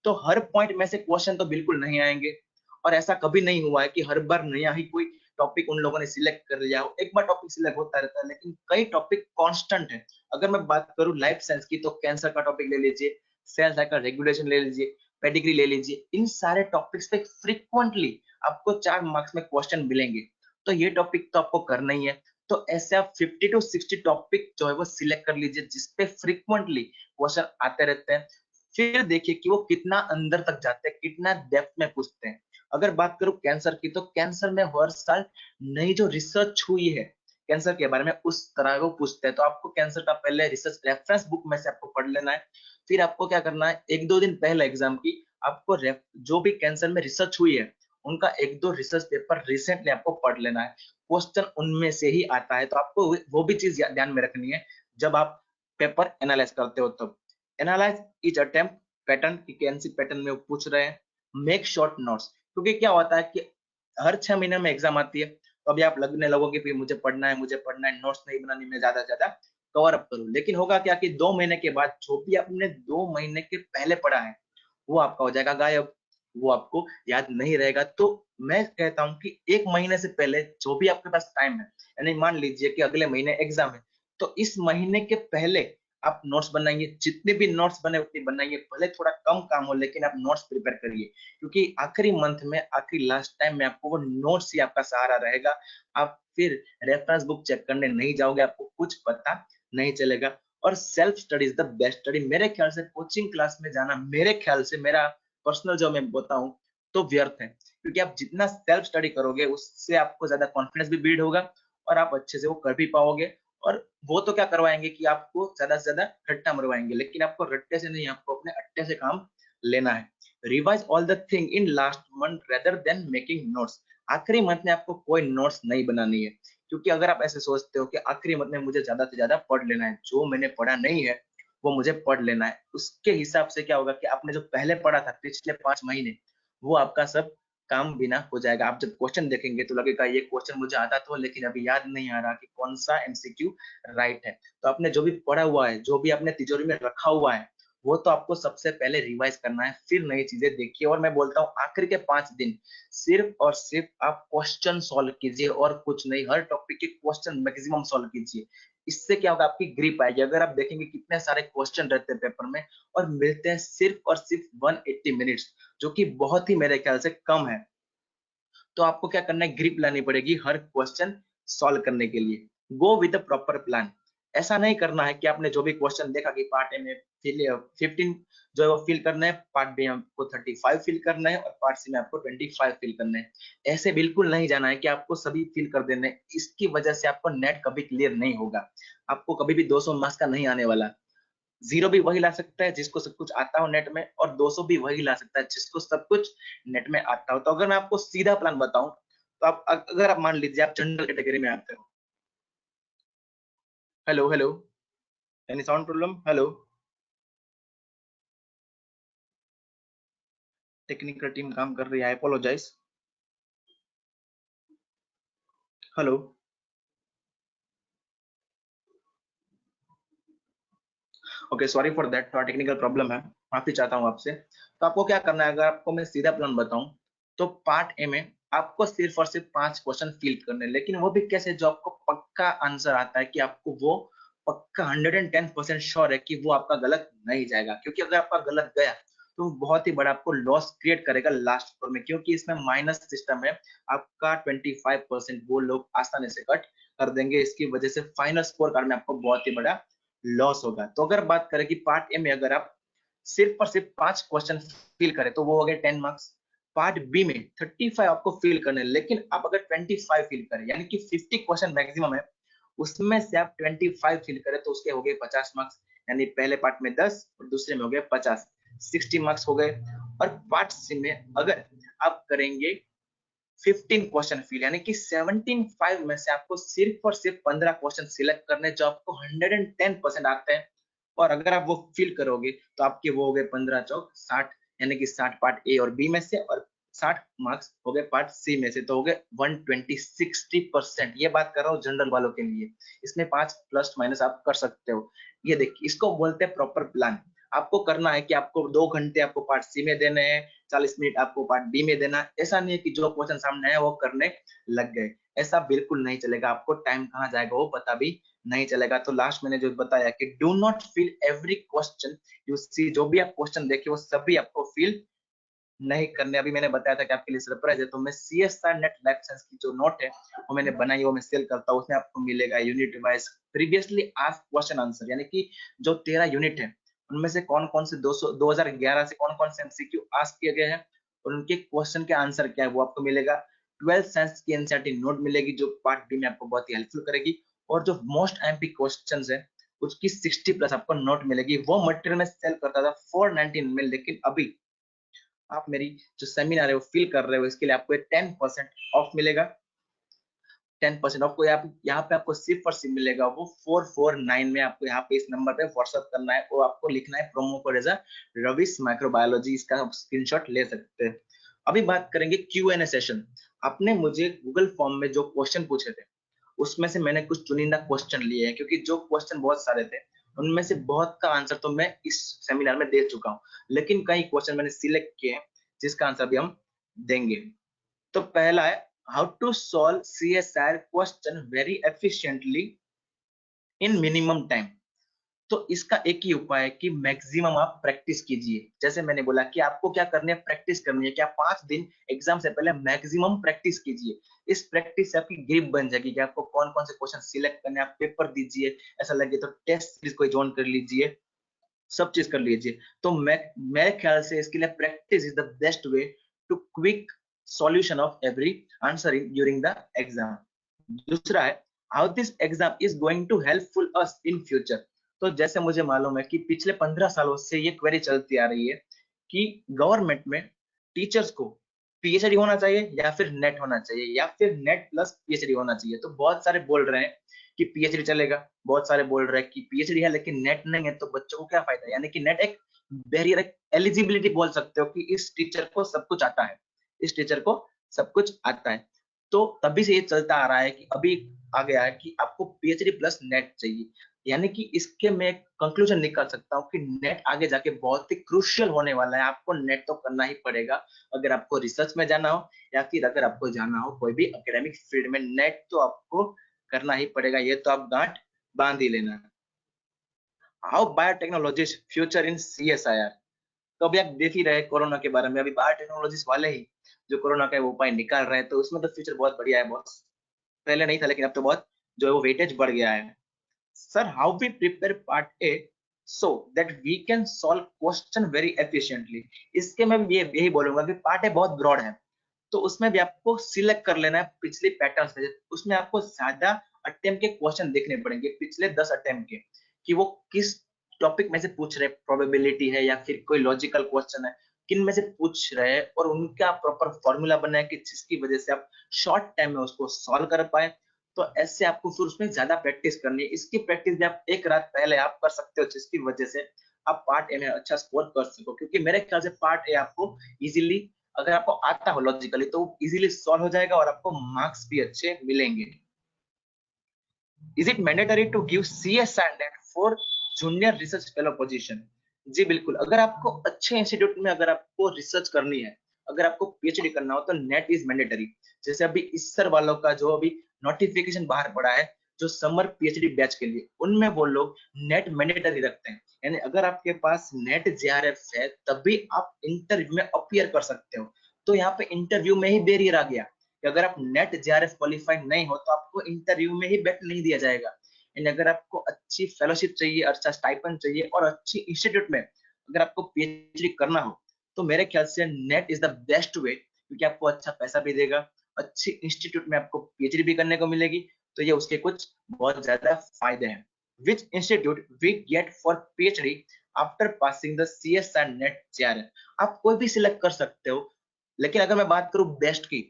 Speaker 1: तो हर पॉइंट में से क्वेश्चन तो बिल्कुल नहीं आएंगे। और ऐसा कभी नहीं हुआ है कि हर बार नया ही कोई टॉपिक उन लोगों ने सिलेक्ट कर लिया हो। एक बार टॉपिक सिलेक्ट होता रहता है, लेकिन कई टॉपिक कांस्टेंट है। अगर मैं बात करूं लाइफ साइंस की, तो कैंसर का टॉपिक ले लीजिए, सेल साइकिल रेगुलेशन ले लीजिए, पेडिग्री ले लीजिए, इन सारे टॉपिक्स पे फ्रीक्वेंटली आपको 4 मार्क्स में क्वेश्चन मिलेंगे। तो ये टॉपिक तो आपको करना ही है। तो ऐसे आप 50 to 60 टॉपिक जो है वो सिलेक्ट कर लीजिए, जिसपे फ्रीक्वेंटली क्वेश्चन आते रहते हैं। फिर देखिए कि वो कितना अंदर तक जाते हैं, कितना डेप्थ में पूछते हैं। अगर बात करूं कैंसर की, तो कैंसर में हर साल नई जो रिसर्च हुई है कैंसर के बारे में, उस तरह वो पूछते हैं। तो आपको कैंसर का पहले रिसर्च रेफरेंस बुक में से आपको पढ़ लेना है। फिर आपको क्या करना है, 1-2 दिन पहले एग्जाम की आपको जो भी कैंसर में रिसर्च हुई है उनका 1-2 रिसर्च पेपर रिसेंटली आपको पढ़ लेना है। क्वेश्चन उनमें से ही आता है, तो आपको वो भी चीज ध्यान में रखनी है जब आप पेपर एनालाइज करते हो। तब एनालाइज ईच अटेम्प्ट पैटर्न, की कौन सी पैटर्न में वो पूछ रहे हैं। मेक शॉर्ट नोट्स, क्योंकि क्या होता है कि हर 6 महीने में एग्जाम आती है, तो अभी आप लगने लगोगे कि मुझे पढ़ना है, मुझे पढ़ना है, नोट्स नहीं बनानी, मैं ज्यादा ज्यादा कवर अप करूं। लेकिन होगा क्या कि 2 महीने के बाद जो भी आपने 2 महीने के पहले पढ़ा है वो आपका हो जाएगा गायब, वो आपको याद नहीं रहेगा। तो मैं कहता हूं कि 1 महीने से पहले जो भी आपके पास टाइम है, यानी मान लीजिए कि अगले महीने एग्जाम है, तो इस महीने के पहले आप नोट्स बनाइए, जितने भी नोट्स बने उतने बनाइए, भले थोड़ा कम काम हो लेकिन आप नोट्स प्रिपेयर करिए, क्योंकि आखिरी मंथ में, आखिरी लास्ट टाइम में आपको वो नोट्स ही आपका सहारा रहेगा। आप फिर रेफरेंस बुक चेक करने नहीं जाओगे, आपको कुछ पता नहीं चलेगा। और self study is the best study. मेरे ख्याल से कोचिंग क्लास में जाना, मेरे ख्याल से, मेरा पर्सनल जो मैं बताऊं, तो व्यर्थ है, क्योंकि आप जितना सेल्फ स्टडी करोगे उससे आपको ज्यादा कॉन्फिडेंस भी बिल्ड होगा और आप अच्छे से वो कर भी पाओगे। और वो तो क्या करवाएंगे कि आपको ज्यादा से ज्यादा रट्टा मरवाएंगे, लेकिन आपको रट्टे से नहीं, आपको अपने अट्टे से काम लेना है। Revise all the thing in last month rather than making notes. आखिरी मंथ में आपको कोई नोट्स नहीं बनानी है, क्योंकि अगर आप ऐसे सोचते हो कि आखिरी मंथ में मुझे ज्यादा से ज्यादा पढ़ लेना है, जो मैंने पढ़ा नहीं है वो मुझे पढ़ लेना है, उसके हिसाब से क्या होगा कि आपने जो पहले पढ़ा था पिछले 5 महीने, वो आपका सब काम बिना हो जाएगा। आप जब क्वेश्चन देखेंगे तो लगेगा ये क्वेश्चन मुझे आता तो, लेकिन अभी याद नहीं आ रहा कि कौन सा एमसीक्यू राइट है। तो आपने जो भी पढ़ा हुआ है, जो भी आपने तिजोरी में रखा हुआ है, वो तो आपको सबसे पहले रिवाइज करना है, फिर नई चीजें देखिए। और मैं बोलता हूँ आखिर के 5 दिन सिर्फ और सिर्फ आप क्वेश्चन सॉल्व कीजिए और कुछ नहीं, हर टॉपिक के क्वेश्चन मैक्सिमम सॉल्व कीजिए। इससे क्या होगा, आपकी ग्रिप आएगी। अगर आप देखेंगे कितने सारे क्वेश्चन रहते हैं पेपर में और मिलते हैं सिर्फ और सिर्फ 180 मिनट्स, जो कि बहुत ही मेरे ख्याल से कम है, तो आपको क्या करना है, ग्रिप लानी पड़ेगी हर क्वेश्चन सॉल्व करने के लिए। Go with proper plan. ऐसा नहीं करना है कि आपने जो भी क्वेश्चन देखा कि पार्ट ए में 15 जो है वो फिल करना है, पार्ट बी में आपको 35 फिल करना है और पार्ट सी में आपको 25 फिल करना है। ऐसे बिल्कुल नहीं जाना है कि आपको सभी फिल कर देने हैं। इसकी वजह से आपको नेट कभी क्लियर नहीं होगा, आपको कभी भी 200 मार्क्स का नहीं आने वाला। 0 भी वही ला सकता है जिसको सब कुछ आता हो नेट में, और 200 भी वही ला सकता है जिसको सब कुछ नेट में आता हो। तो अगर मैं आपको सीधा प्लान बताऊं, तो आप अगर आप मान लीजिए आप जनरल कैटेगरी में आते हो। Hello hello, any sound problem? Hello, technical team काम कर रही है, I apologise. Hello, okay, sorry for that, थोड़ा टेक्निकल प्रॉब्लम है, माफी चाहता हूँ आपसे। तो आपको क्या करना है, अगर आपको मैं सीधा प्लान बताऊं, तो पार्ट ए में आपको सिर्फ और सिर्फ 5 क्वेश्चन फिल करने, लेकिन वो भी कैसे, जो आपको पक्का आंसर आता है कि आपको वो पक्का 110% श्योर है कि वो आपका गलत नहीं जाएगा, क्योंकि अगर आपका गलत गया तो बहुत ही बड़ा आपको लॉस क्रिएट करेगा लास्ट स्कोर में, क्योंकि इसमें माइनस सिस्टम है। आपका 25% वो लोग आसानी से कट कर देंगे, इसकी वजह से फाइनल स्कोर कार्ड में आपको बहुत ही बड़ा लॉस होगा। तो अगर बात करें कि पार्ट ए में अगर आप सिर्फ और सिर्फ 5 क्वेश्चन फिल करें तो वो हो गए 10 मार्क्स। पार्ट बी में 35 आपको फिल करने, लेकिन आप अगर 25 फिल करें यानी कि 50 क्वेश्चन मैक्सिमम है, उसमें से आप 25 फिल करें तो उसके हो गए 50 मार्क्स, यानी पहले पार्ट में 10 और दूसरे में हो गए 50, 60 मार्क्स हो गए। और पार्ट सी में अगर आप करेंगे 15 क्वेश्चन फिल, यानी कि 17 में से आपको सिर्फ और सिर्फ 15 क्वेश्चन सिलेक्ट करने जो आपको 110% आते हैं, और अगर आप वो फिल करोगे तो आपके वो हो गए 15 चौक 60, यानी कि 60 पार्ट ए और बी में से, और 60 मार्क्स हो गए पार्ट सी में से, तो हो गए 120 60%। ये बात कर रहा हूँ जनरल वालों के लिए, इसमें 5 प्लस माइनस आप कर सकते हो। ये देखिए, इसको बोलते हैं प्रॉपर प्लान। आपको करना है कि आपको 2 घंटे आपको पार्ट सी में देने हैं, 40 मिनट आपको पार्ट बी में देना। ऐसा नहीं है कि जो क्वेश्चन सामने है वो करने लग गए, ऐसा बिल्कुल नहीं चलेगा। आपको टाइम कहाँ जाएगा वो पता भी नहीं चलेगा। तो लास्ट मैंने जो बताया कि do not fill every question you see, जो भी आप क्वेश्चन देखे वो सभी आपको फिल नहीं करने। अभी मैंने बताया था कि आपके लिए सरप्राइज है, तो मैं CSR नेट लाइफ साइंस की जो नोट है वो मैंने बनाई, वो मैं सेल करता हूँ। उसमें आपको मिलेगा unit wise previously asked question answer, यानी कि जो 13 यूनिट है उनमें से कौन कौन से 2011 से कौन कौन से MCQ आस्क किए गए हैं और उनके क्वेश्चन के आंसर क्या है वो आपको मिलेगा। 12 साइंस की एनसीईआरटी नोट मिलेगी जो पार्ट बी में आपको बहुत ही हेल्पफुल करेगी, और जो मोस्ट एमपी क्वेश्चंस है उसकी 60 प्लस आपको नोट मिलेगी। वो मटेरियल में सेल करता था 419 में, लेकिन अभी आप मेरी जो सेमिनार है वो फिल कर रहे हो, इसके लिए आपको 10% ऑफ मिलेगा। 10% ऑफ को यहाँ पे आपको सिर्फ और सिर्फ मिलेगा वो 449 में। आपको यहाँ पे इस नंबर पे व्हाट्सएप करना है, वो आपको लिखना है प्रोमो कोड एज रविश माइक्रोबायोलॉजी, इसका आप स्क्रीनशॉट ले सकते हैं। अभी बात करेंगे Q&A सेशन। आपने मुझे गूगल फॉर्म में जो क्वेश्चन पूछे थे उसमें से मैंने कुछ चुनिंदा क्वेश्चन लिए हैं, क्योंकि जो क्वेश्चन बहुत सारे थे उनमें से बहुत का आंसर तो मैं इस सेमिनार में दे चुका हूँ, लेकिन कई क्वेश्चन मैंने सिलेक्ट किए हैं जिसका आंसर भी हम देंगे। तो पहला है how to solve CSR question very efficiently in minimum time. तो इसका एक ही उपाय है कि मैक्सिमम आप प्रैक्टिस कीजिए। जैसे मैंने बोला कि आपको क्या करनी है, प्रैक्टिस करनी है। क्या 5 दिन एग्जाम से पहले मैक्सिमम प्रैक्टिस कीजिए। इस प्रैक्टिस से आपकी ग्रिप बन जाएगी कि आपको कौन कौन से क्वेश्चन सिलेक्ट करने, आप पेपर दीजिए, ऐसा लगे तो टेस्ट सीरीज को ज्वाइन कर लीजिए, सब चीज कर लीजिए। तो मेरे ख्याल से इसके लिए practice is the best way to quick solution of every answer during the exam. दूसरा है how this exam is going to helpful us in future. तो जैसे मुझे मालूम है कि पिछले 15 सालों से ये क्वेरी चलती आ रही है कि गवर्नमेंट में टीचर्स को PhD होना चाहिए या फिर नेट होना चाहिए, या फिर नेट प्लस PhD होना चाहिए। तो बहुत सारे बोल रहे हैं कि PhD चलेगा, बहुत सारे बोल रहे हैं कि PhD है लेकिन नेट नहीं है, तो बच्चों को क्या फायदा। यानी कि नेट एक बैरियर, एक एलिजिबिलिटी बोल सकते हो कि इस टीचर को सब कुछ आता है, इस टीचर को सब कुछ आता है। तो तभी से ये चलता आ रहा है कि अभी आ गया है कि आपको PhD प्लस नेट चाहिए। यानी कि इसके मैं कंक्लूजन निकाल सकता हूँ कि नेट आगे जाके बहुत ही क्रूशियल होने वाला है। आपको नेट तो करना ही पड़ेगा अगर आपको रिसर्च में जाना हो, या फिर अगर आपको जाना हो कोई भी एकेडमिक फील्ड में, नेट तो आपको करना ही पड़ेगा। ये तो आप गांठ बांध ही लेना। How biotechnologist future in CSIR। तो अभी आप देख ही रहे कोरोना के बारे में, अभी बायोटेक्नोलॉजिस्ट वाले ही जो कोरोना का उपाय निकाल रहे हैं, तो उसमें तो फ्यूचर बहुत बढ़िया है बॉस। पहले नहीं था लेकिन अब तो बहुत जो है वो वेटेज बढ़ गया है। Sir how we prepare part A so that we can solve question very efficiently. इसके मैं यही बोलूंगा कि पार्ट ए बहुत ब्रॉड है, तो उसमें भी आपको सिलेक्ट कर लेना है पिछले पैटर्न से। उसमें आपको ज्यादा अटेम्प्ट के क्वेश्चन देखने पड़ेंगे, पिछले 10 अटेम्प्ट के, कि वो किस टॉपिक में से पूछ रहे, प्रोबेबिलिटी है या फिर कोई लॉजिकल क्वेश्चन है, किन में से पूछ रहे हैं, और उनका प्रॉपर फॉर्मूला बनाए कि जिसकी वजह से आप शॉर्ट टाइम में उसको सॉल्व कर पाए। तो ऐसे आपको फिर उसमें ज्यादा प्रैक्टिस करनी है। इसकी प्रैक्टिस भी आप एक रात पहले आप कर सकते हो, जिसकी वजह से आप पार्ट ए में अच्छा स्कोर कर सको। क्योंकि मेरे ख्याल से पार्ट ए आपको इजीली, अगर आपको आता हो लॉजिकली, तो इजीली सॉल्व हो जाएगा और आपको मार्क्स भी अच्छे मिलेंगे। Is it mandatory to give CSR NET for junior research fellow position. जी बिल्कुल, अगर आपको अच्छे इंस्टीट्यूट में अगर आपको रिसर्च करनी है अगर आपको पीएचडी करना हो तो नेट इज मैंडेटरी। जैसे अभी इस वालों का जो अभी नोटिफिकेशन बाहर पड़ा है जो समर पीएचडी बैच के लिए, उनमें वो लोग नेट मैंडेटरी रखते हैं। यानी अगर आपके पास नेट जेआरएफ है तभी आप इंटरव्यू में अपीयर कर सकते हो। तो यहाँ पे इंटरव्यू में ही बैरियर आ गया कि अगर आप नेट जेआरएफ क्वालिफाइड नहीं हो तो आपको इंटरव्यू में ही बैठ नहीं दिया जाएगा। यानी अगर आपको अच्छी फेलोशिप चाहिए, अच्छा स्टाइपेंड चाहिए और अच्छी इंस्टीट्यूट में अगर आपको पीएचडी करना हो तो मेरे ख्याल से नेट इज द बेस्ट वे, क्योंकि आपको अच्छा पैसा भी देगा, अच्छी इंस्टीट्यूट में आपको पीएचडी भी करने को मिलेगी। तो ये उसके कुछ बहुत ज्यादा फायदे हैं। Which institute we get for PhD after passing the CSR NET JRF. आप कोई भी सिलेक्ट कर सकते हो, लेकिन अगर मैं बात करूं बेस्ट की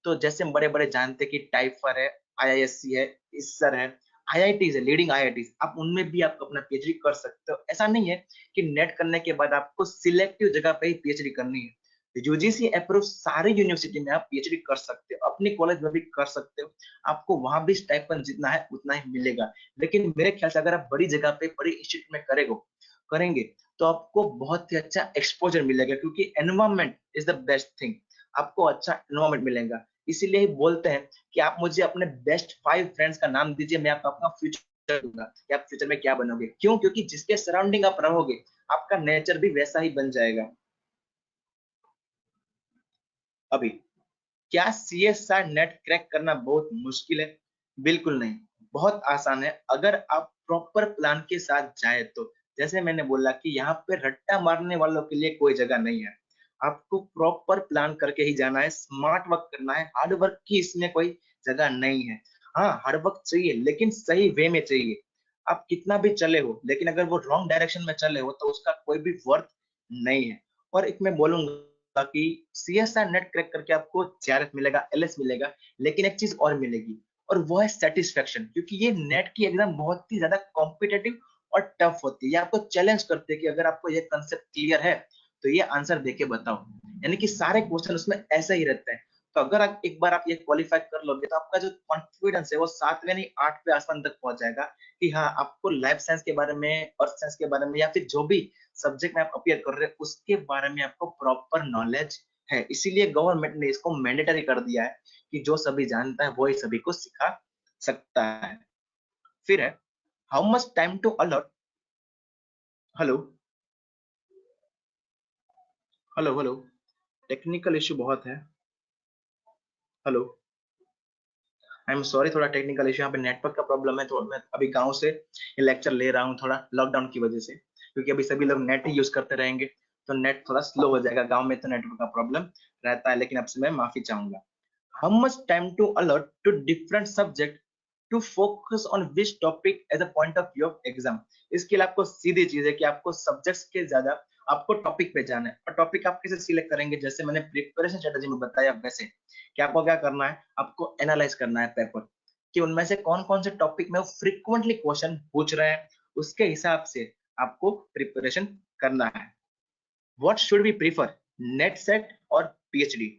Speaker 1: तो जैसे हम बड़े बड़े जानते हैं कि टाइफर है, आईआईएससी है, इसर है, आईआईटीज है, लीडिंग आईआईटीज, आप उनमें भी आप अपना पीएचडी कर सकते हो। ऐसा नहीं है कि नेट करने के बाद आपको सिलेक्टिव जगह पे ही पीएचडी करनी है। यूजीसी अप्रूव सारी यूनिवर्सिटी में आप पीएचडी कर सकते हो, अपनी कॉलेज में भी कर सकते हो, आपको वहां भी स्टाइपेंड जितना है उतना ही मिलेगा। लेकिन मेरे ख्याल से अगर आप बड़ी जगह पे बड़ी इंस्टीट्यूट में करेंगे तो आपको बहुत ही अच्छा एक्सपोजर मिलेगा, क्योंकि environment is the best thing. आपको अच्छा एनवायरमेंट मिलेगा। इसीलिए ही बोलते हैं कि आप मुझे अपने बेस्ट 5 फ्रेंड्स का नाम दीजिए, मैं आपको अपना फ्यूचर दूंगा कि आप फ्यूचर में क्या बनोगे। क्यों? क्योंकि जिसके सराउंडिंग आप रहोगे आपका नेचर भी वैसा ही बन जाएगा। अभी क्या सीएसआर नेट क्रैक करना बहुत मुश्किल है? बिल्कुल नहीं, बहुत आसान है अगर आप प्रॉपर प्लान के साथ जाए तो। जैसे मैंने बोला कि यहाँ पे रट्टा मारने वालों के लिए कोई जगह नहीं है। आपको प्रॉपर प्लान करके ही जाना है, स्मार्ट वर्क करना है, हार्ड वर्क की इसमें कोई जगह नहीं है। हाँ, हार्ड वर्क चाहिए लेकिन सही वे में चाहिए। आप कितना भी चले हो लेकिन अगर वो रॉन्ग डायरेक्शन में चले हो तो उसका कोई भी वर्थ नहीं है। और एक मैं बोलूंगा कि सीएसआर नेट क्रैक करके आपको जेआरएफ मिलेगा, एलएस मिलेगा, लेकिन एक चीज और मिलेगी और वो है सेटिस्फेक्शन। क्योंकि ये नेट की एग्जाम बहुत ही ज्यादा कॉम्पिटेटिव और टफ होती है। ये आपको चैलेंज करते हैं कि अगर आपको ये कंसेप्ट क्लियर है तो ये आंसर देके बताओ। यानी कि सारे क्वेश्चन उसमें ऐसे ही रहते हैं। तो अगर आप एक बार आप ये क्वालिफाई कर लोगे तो आपका जो कॉन्फिडेंस है वो 7वें नहीं 8वें आसमान तक पहुंच जाएगा कि हाँ, आपको लाइफ साइंस के बारे में, अर्थ साइंस के बारे में या फिर जो भी सब्जेक्ट में आप अपियर कर रहे हैं उसके बारे में आपको प्रॉपर नॉलेज है। इसीलिए गवर्नमेंट ने इसको मैंडेटरी कर दिया है कि जो सभी जानता है वही सभी को सिखा सकता है। फिर है how much time to allot. Hello hello hello, technical issue बहुत है। हेलो, आई एम सॉरी, थोड़ा टेक्निकल इशू, यहाँ पे नेटवर्क का प्रॉब्लम है। तो मैं अभी गांव से ये लेक्चर ले रहा हूँ थोड़ा लॉकडाउन की वजह से, क्योंकि अभी सभी लोग नेट ही यूज करते रहेंगे तो नेट थोड़ा स्लो हो जाएगा। गांव में तो नेटवर्क का प्रॉब्लम रहता है, लेकिन अब से मैं माफी चाहूंगा। How much time to allot to different subject to focus on which topic as a point of view of exam। इसके लिए आपको सीधी चीज है कि आपको सब्जेक्ट्स के ज्यादा आपको टॉपिक पे जाना है। और टॉपिक आप कैसे सिलेक्ट करेंगे? जैसे मैंने प्रिपरेशन स्ट्रेटजी में बताया वैसे कि आपको क्या करना है, आपको एनालाइज करना है पेपर कि उनमें से कौन कौन से टॉपिक में वो फ्रिक्वेंटली क्वेश्चन पूछ रहे हैं, उसके हिसाब से आपको प्रिपरेशन करना है। What should be prefer, net set और पीएचडी?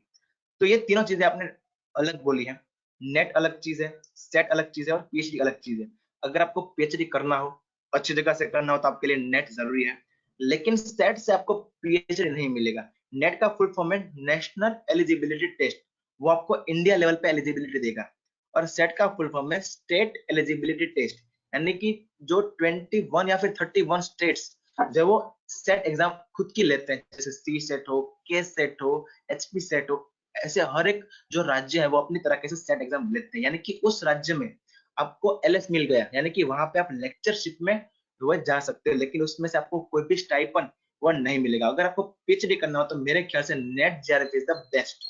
Speaker 1: तो ये तीनों चीजें आपने अलग बोली है। नेट अलग चीज है, सेट अलग चीज है और पीएचडी अलग चीज है। अगर आपको पीएचडी करना हो, अच्छी जगह से करना हो तो आपके लिए नेट जरूरी है, लेकिन सेट से आपको पीएचडी नहीं मिलेगा। नेट का फुल फॉर्म है नेशनल एलिजिबिलिटी टेस्ट, वो आपको इंडिया लेवल पे एलिजिबिलिटी देगा। और सेट का फुल फॉर्म है स्टेट एलिजिबिलिटी टेस्ट, यानी कि जो 21 या फिर 31 स्टेट्स जो वो सेट एग्जाम खुद की लेते हैं, जैसे सी सेट हो, के सेट हो, एचपी सेट हो, ऐसे हर एक जो राज्य है वो अपनी तरह से सेट एग्जाम लेते हैं। यानी कि उस राज्य में आपको एलएस मिल गया, यानी कि वहां पे आप लेक्चरशिप में रोज जा सकते हो, लेकिन उसमें से आपको कोई भी स्टाइपन वो नहीं मिलेगा। अगर आपको पीएचडी करना हो तो मेरे ख्याल से net JRF is the best.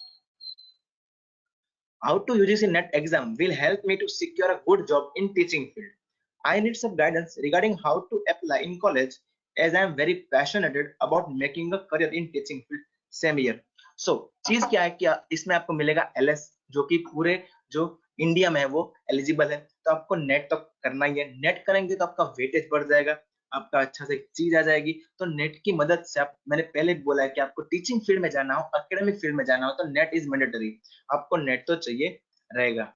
Speaker 1: How to UGC NET exam will help me to secure a good job in teaching field. I need some guidance regarding how to apply in college as I am very passionate about making a career in teaching field same year. So चीज क्या है कि इसमें आपको मिलेगा LS जो कि पूरे जो इंडिया में है वो एलिजिबल है। तो आपको नेट तो करना ही है, नेट करेंगे तो आपका वेटेज बढ़ जाएगा, आपका अच्छा से चीज आ जाएगी। तो नेट की मदद से आप, मैंने पहले बोला है कि आपको टीचिंग फील्ड में जाना हो, एकेडमिक फील्ड में जाना हो तो नेट इज मैंडेटरी, आपको नेट तो चाहिए रहेगा।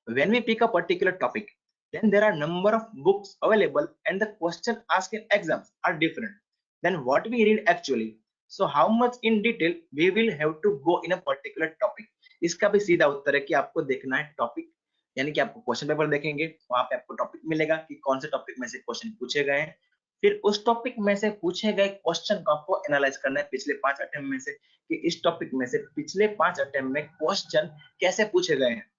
Speaker 1: When we pick a particular topic, then there are number of books available and the question asked in exams are different than what we read actually. So how much in detail we will have to go in a particular topic. इसका भी सीधा उत्तर है कि आपको देखना है topic, यानी कि आपको क्वेश्चन पेपर देखेंगे, वहां पे आपको टॉपिक मिलेगा कि कौन से टॉपिक में से क्वेश्चन पूछे गए हैं। फिर उस टॉपिक में से पूछे गए क्वेश्चन को आपको एनालाइज करना है पिछले 5 अटेम्प्ट में से, कि इस टॉपिक में से पिछले 5 अटेम्प्ट में क्वेश्चन कैसे पूछे गए हैं।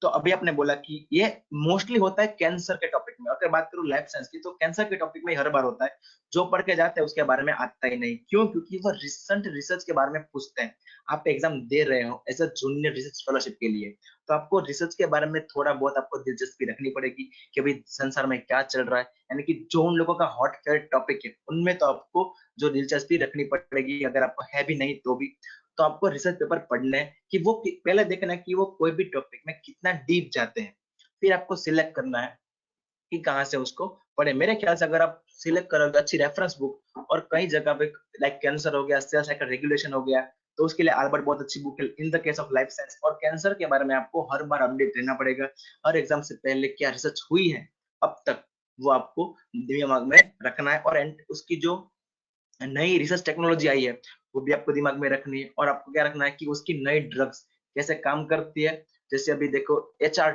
Speaker 1: तो अभी आपने बोला कि ये मोस्टली होता है कैंसर के टॉपिक में। अगर बात करूं लाइफ साइंस की, तो कैंसर के टॉपिक में हर बार होता है, जो पढ़ के जाते हैं उसके बारे में आता ही नहीं। क्यों? क्योंकि वो रिसेंट रिसर्च के बारे में पूछते हैं। आप एग्जाम दे रहे हो as a junior research fellowship के लिए, तो आपको रिसर्च के बारे में थोड़ा बहुत आपको दिलचस्पी रखनी पड़ेगी कि अभी संसार में क्या चल रहा है, यानी कि जो उन लोगों का हॉट फेवरेट टॉपिक है उनमें तो आपको जो दिलचस्पी रखनी पड़ेगी, अगर आपको है भी नहीं तो भी। तो आपको रिसर्च पेपर पढ़ना है कि वो पहले देखना है कि वो कोई भी टॉपिक में कितना डीप जाते हैं, फिर आपको सिलेक्ट करना है कि कहाँ से उसको पढ़े। मेरे ख्याल से अगर आप सिलेक्ट करोगे अच्छी रेफरेंस बुक, और कई जगह पे लाइक कैंसर हो गया, सेल साइकिल रेगुलेशन हो गया, तो उसके लिए अल्बर्ट बहुत अच्छी बुक है in the case of life science. और कैंसर के बारे में आपको हर बार अपडेट रहना पड़ेगा, हर एग्जाम से पहले क्या रिसर्च हुई है अब तक, वो आपको दिमाग में रखना है। और उसकी जो नई रिसर्च टेक्नोलॉजी आई है वो भी आपको दिमाग में रखनी है। और आपको क्या रखना है कि उसकी नई ड्रग्स कैसे काम करती है। जैसे अभी देखो एच आर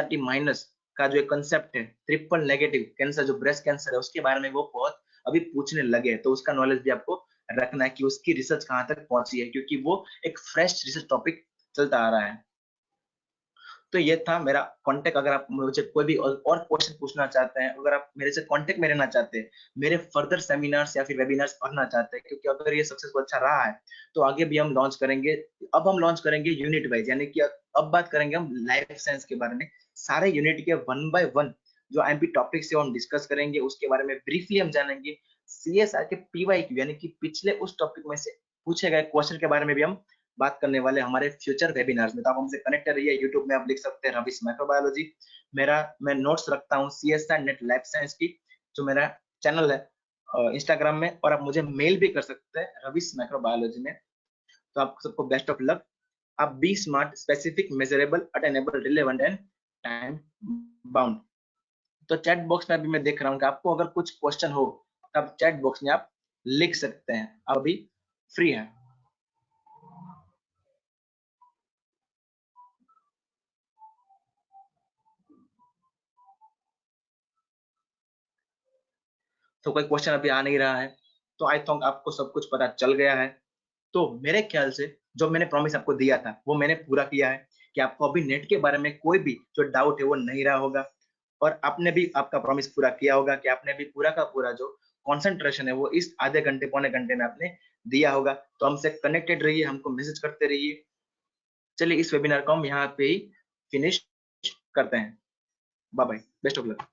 Speaker 1: टी माइनस का जो कंसेप्ट है, ट्रिपल नेगेटिव कैंसर, जो ब्रेस्ट कैंसर है, उसके बारे में वो बहुत अभी पूछने लगे हैं। तो उसका नॉलेज भी आपको रखना है कि उसकी रिसर्च कहाँ तक पहुंची है, क्योंकि वो एक फ्रेश रिसर्च टॉपिक चलता आ रहा है। तो ये था मेरा कांटेक्ट। अगर आप मुझे कोई भी और क्वेश्चन पूछना चाहते हैं, अगर आप मेरे से कांटेक्ट में रहना चाहते हैं, मेरे फर्दर सेमिनार्स या फिर वेबिनार्स पढ़ना चाहते हैं, क्योंकि अगर ये सक्सेसफुल अच्छा रहा है तो आगे भी हम लॉन्च करेंगे। अब हम लॉन्च करेंगे यूनिट वाइज, यानी कि अब बात करेंगे हम लाइफ साइंस के बारे में। सारे यूनिट के 1 बाय 1 जो एमपी टॉपिक से हम डिस्कस करेंगे, उसके बारे में ब्रीफली हम जानेंगे। सीएसआर के पीवाईक्यू यानी कि पिछले उस टॉपिक में से पूछे गए क्वेश्चन के बारे में भी हम बात करने वाले हमारे फ्यूचर वेबिनार्स में। तो आप हमसे कनेक्ट रहिए। यूट्यूब में आप लिख सकते हैं रविश माइक्रोबायोलॉजी। मैं नोट्स रखता हूँ सीएसआर नेट लाइफ साइंस की, जो मेरा चैनल है इंस्टाग्राम में, और आप मुझे मेल भी कर सकते हैं रविश माइक्रोबायोलॉजी में। तो आप सबको बेस्ट ऑफ लक। आप be smart, specific, measurable, attainable, relevant and time bound. तो चैट बॉक्स में अभी मैं देख रहा हूँ कि आपको अगर कुछ क्वेश्चन हो, तब चैट बॉक्स में आप लिख सकते हैं। अभी फ्री है। तो कोई क्वेश्चन अभी आ नहीं रहा है, तो आई थिंक आपको सब कुछ पता चल गया है। तो मेरे ख्याल से जो मैंने प्रॉमिस आपको दिया था वो मैंने पूरा किया है, कि आपको अभी नेट के बारे में कोई भी जो डाउट है वो नहीं रहा होगा। और आपने भी आपका प्रॉमिस पूरा किया होगा कि आपने भी पूरा का पूरा जो कंसंट्रेशन है वो इस आधे घंटे पौने घंटे में आपने दिया होगा। तो हमसे कनेक्टेड रहिए, हमको मैसेज करते रहिए। चलिए इस वेबिनार को हम यहाँ पे ही फिनिश करते हैं। Bye bye, best of luck.